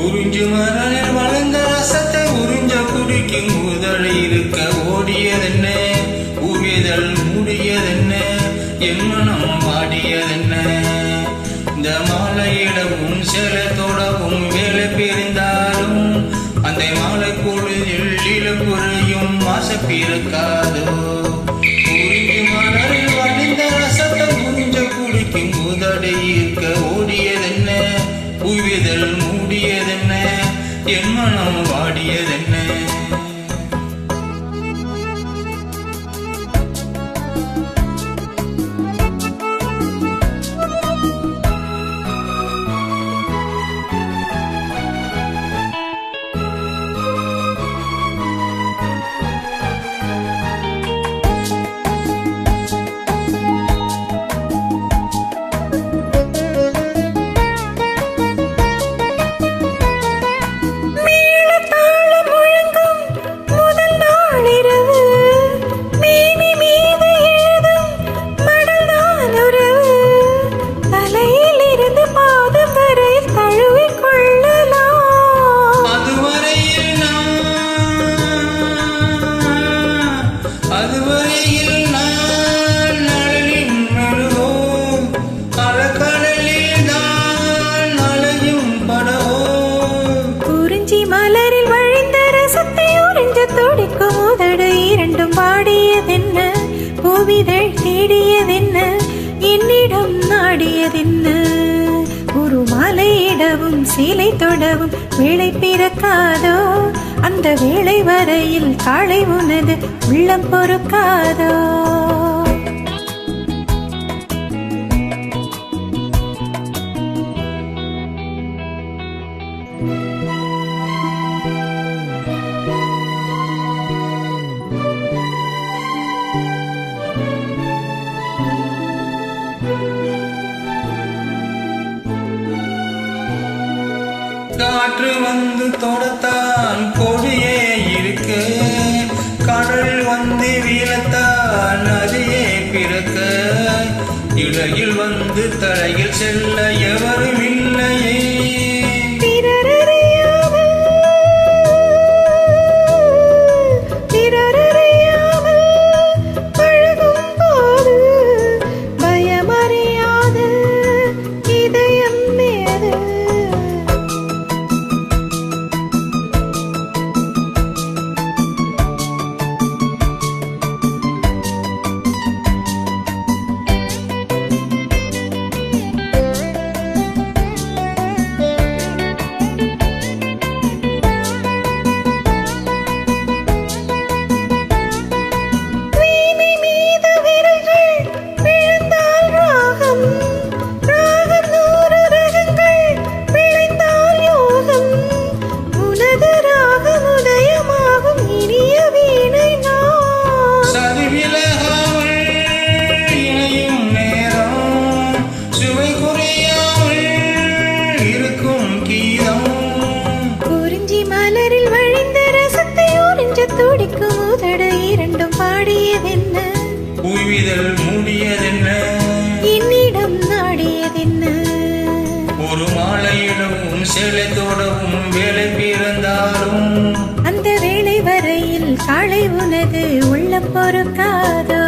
உறிஞ்சு மணலில் வளர்ந்த ரசத்தை உறிஞ்ச குடிக்கும் உதழி இருக்க ஓடியதென்ன உவிதழ் மூடியதென்ன என் மனம் வாடியதென்ன இந்த மாலையிடவும் செலத்தோடவும் வேலை பிரிந்தாலும் அந்த மாலை பொழுதில் இளப்புறையும் மாசப்பிருக்காதோ உறிஞ்சு மணலில் வளர்ந்த ரசத்தை உறிஞ்ச குடிக்கும் உதழி இருக்க ஓடியதென்ன உவிதழ் மூடியதென்ன என் மனம் வாடியதென்ன பூவிதழ் தேடியதென்ன என்னிடம் நாடியதென்ன ஒரு மாலையிடவும் சீலை தொடவும் வேளை பிறக்காதோ அந்த வேளை வரையில் காலை உனது உள்ளம் பொறுக்காதோ காற்று வந்து தொடத்தான் கொடியே இருக்க கடல் வந்து வீழத்தான் நதியே பிறக்க இடையில் வந்து தலையில் செல்ல எவரும் இல்லையே உவிதழ் மூடியதென்ன என்னிடம் நாடியதென்ன ஒரு மாலையிடவும் செலத்தோடவும் வேலை பிறந்தாலும் அந்த வேளை வரையில் காலை உனது உள்ளம் பொறுக்காதோ